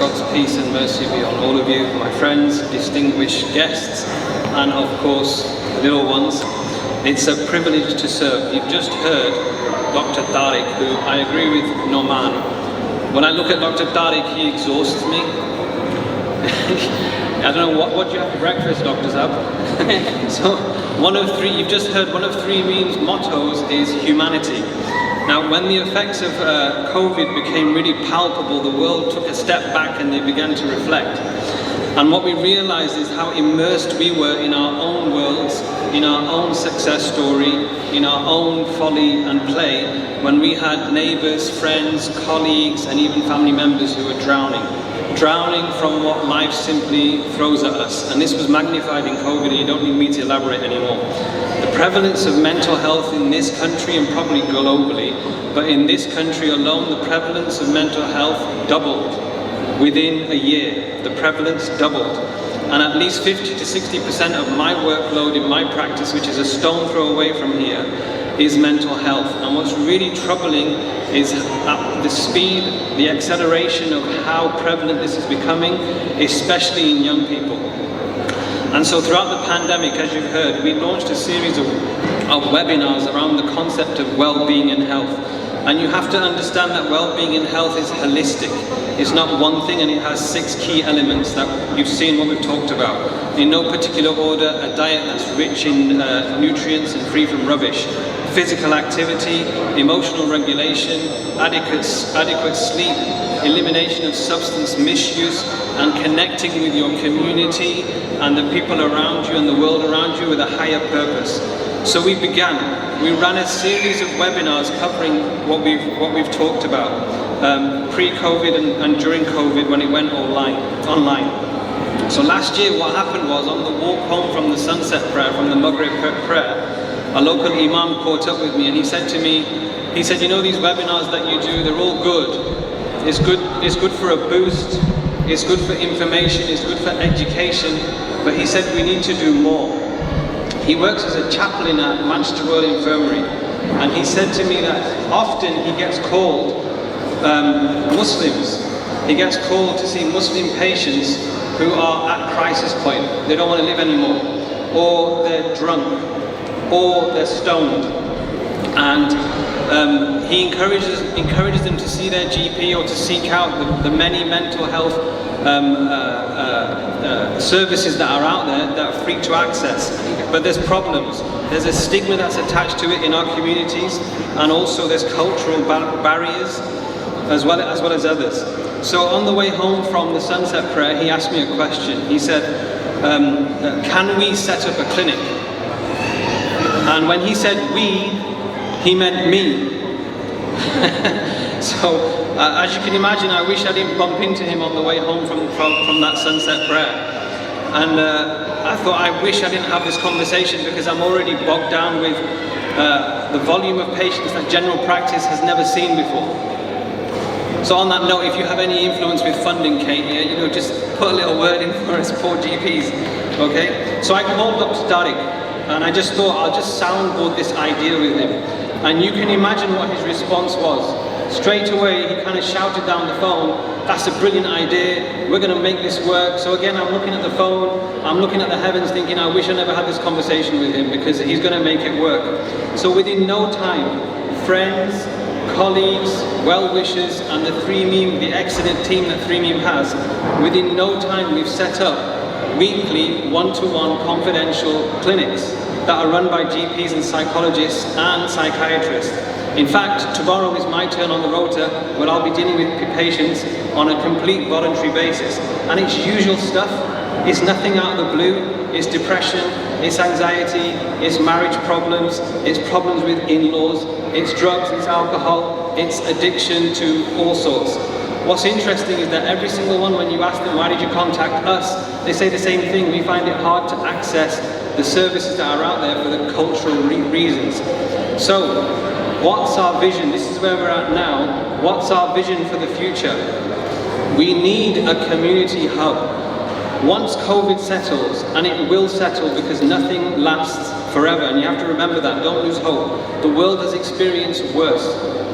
God's peace and mercy be on all of you, my friends, distinguished guests, and of course, little ones. It's a privilege to serve. You've just heard Dr. Tariq, who I agree with Noman. When I look at Dr. Tariq, he exhausts me. I don't know, what do you have for breakfast, Dr. Zab? So, you've just heard one of Three Meem's mottos is humanity. Now, when the effects of COVID became really palpable, the world took a step back and they began to reflect. And what we realized is how immersed we were in our own worlds, in our own success story, in our own folly and play, when we had neighbors, friends, colleagues, and even family members who were drowning from what life simply throws at us. And this was magnified in COVID, and you don't need me to elaborate anymore. The prevalence of mental health in this country, and probably globally, but in this country alone, the prevalence of mental health doubled within a year. The prevalence doubled. And at least 50 to 60% of my workload in my practice, which is a stone throw away from here, is mental health. And what's really troubling is the speed, the acceleration of how prevalent this is becoming, especially in young people. And so throughout the pandemic, as you've heard, we launched a series of webinars around the concept of well-being and health. And you have to understand that well-being and health is holistic. It's not one thing, and it has 6 key elements that you've seen what we've talked about. In no particular order, a diet that's rich in nutrients and free from rubbish. Physical activity, emotional regulation, adequate sleep, elimination of substance misuse, and connecting with your community and the people around you and the world around you with a higher purpose. So we ran a series of webinars covering what we've talked about pre-COVID and during COVID when it went online. So last year what happened was, on the walk home from the sunset prayer, from the Maghrib prayer, a local imam caught up with me and he said to me, you know, these webinars that you do, they're all good. It's good for a boost, it's good for information, it's good for education, but he said we need to do more. He works as a chaplain at Manchester Royal Infirmary, and he said to me that often he gets called Muslims. He gets called to see Muslim patients who are at crisis point. They don't want to live anymore, or they're drunk, or they're stoned, and he encourages them to see their GP or to seek out the many mental health services that are out there that are free to access. But there's problems. There's a stigma that's attached to it in our communities, and also there's cultural barriers as well as others. So on the way home from the sunset prayer, he asked me a question. He said, can we set up a clinic? And when he said we, he meant me. So as you can imagine, I wish I didn't bump into him on the way home from that sunset prayer. And I thought, I wish I didn't have this conversation, because I'm already bogged down with the volume of patients that general practice has never seen before. So on that note, if you have any influence with funding, Kate, you know, just put a little word in for us poor GPs, okay? So I called Dr. Tariq, and I just thought I'll just soundboard this idea with him. And you can imagine what his response was. Straight away, he kind of shouted down the phone, that's a brilliant idea, we're going to make this work. So again, I'm looking at the phone, I'm looking at the heavens thinking, I wish I never had this conversation with him, because he's going to make it work. So within no time, friends, colleagues, well-wishers, and the Three Meem, the excellent team that Three Meem has, within no time we've set up weekly one-to-one confidential clinics that are run by GPs and psychologists and psychiatrists. In fact, tomorrow is my turn on the rota, where I'll be dealing with patients on a complete voluntary basis. And it's usual stuff. It's nothing out of the blue. It's depression, it's anxiety, it's marriage problems, it's problems with in-laws, it's drugs, it's alcohol, it's addiction to all sorts. What's interesting is that every single one, when you ask them, why did you contact us? They say the same thing. We find it hard to access the services that are out there for the cultural reasons. So, what's our vision? This is where we're at now. What's our vision for the future? We need a community hub. Once COVID settles, and it will settle because nothing lasts forever, and you have to remember that, don't lose hope. The world has experienced worse,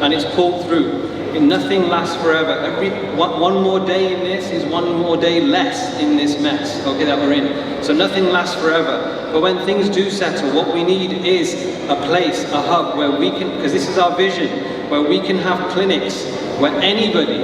and it's pulled through. Nothing lasts forever. One more day in this is one more day less in this mess, okay, that we're in. So nothing lasts forever. But when things do settle, what we need is a place, a hub where we can, because this is our vision, where we can have clinics where anybody,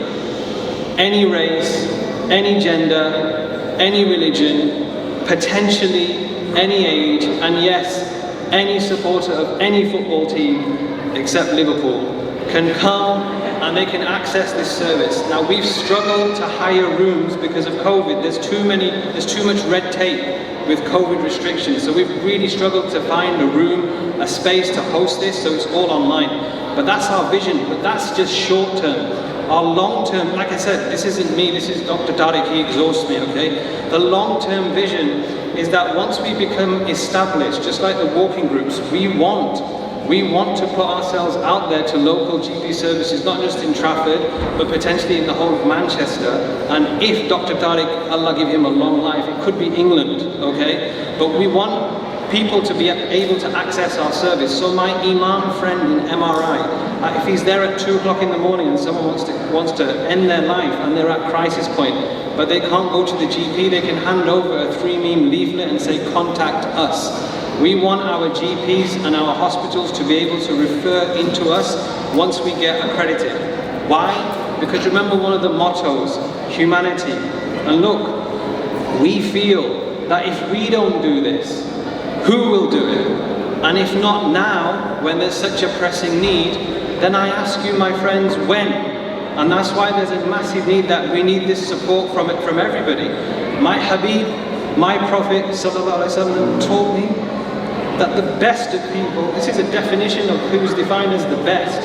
any race, any gender, any religion, potentially any age, and yes, any supporter of any football team except Liverpool can come and they can access this service. Now, we've struggled to hire rooms because of COVID. There's too much red tape with COVID restrictions. So we've really struggled to find a room, a space to host this, so it's all online. But that's our vision, but that's just short term. Our long term, like I said, this isn't me, this is Dr. Tariq, he exhausts me, okay? The long term vision is that once we become established, just like the walking groups, we want to put ourselves out there to local GP services, not just in Trafford, but potentially in the whole of Manchester. And if Dr. Tariq, Allah give him a long life, it could be England, okay? But we want people to be able to access our service. So my Imam friend in MRI, if he's there at 2 o'clock in the morning and someone wants to end their life and they're at crisis point, but they can't go to the GP, they can hand over a Three Meem leaflet and say, contact us. We want our GPs and our hospitals to be able to refer into us once we get accredited. Why? Because remember one of the mottos, humanity. And look, we feel that if we don't do this, who will do it? And if not now, when there's such a pressing need, then I ask you, my friends, when? And that's why there's a massive need that we need this support from everybody. My Habib, my Prophet sallallahu alaihi wasallam taught me that the best of people, this is a definition of who's defined as the best.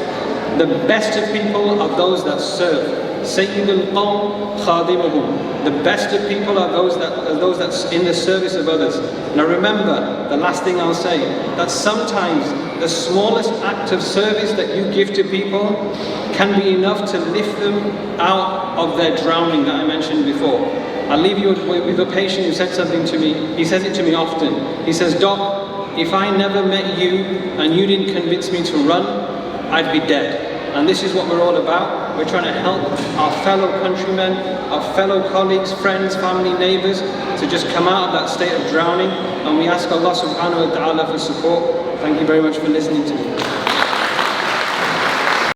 The best of people are those that serve. Sayyidul Qawm Khadimuhum. The best of people are those that's in the service of others. Now remember, the last thing I'll say, that sometimes the smallest act of service that you give to people can be enough to lift them out of their drowning that I mentioned before. I'll leave you with a patient who said something to me. He says it to me often. He says, Doc, if I never met you and you didn't convince me to run, I'd be dead. And this is what we're all about. We're trying to help our fellow countrymen, our fellow colleagues, friends, family, neighbours to just come out of that state of drowning. And we ask Allah subhanahu wa ta'ala for support. Thank you very much for listening to me.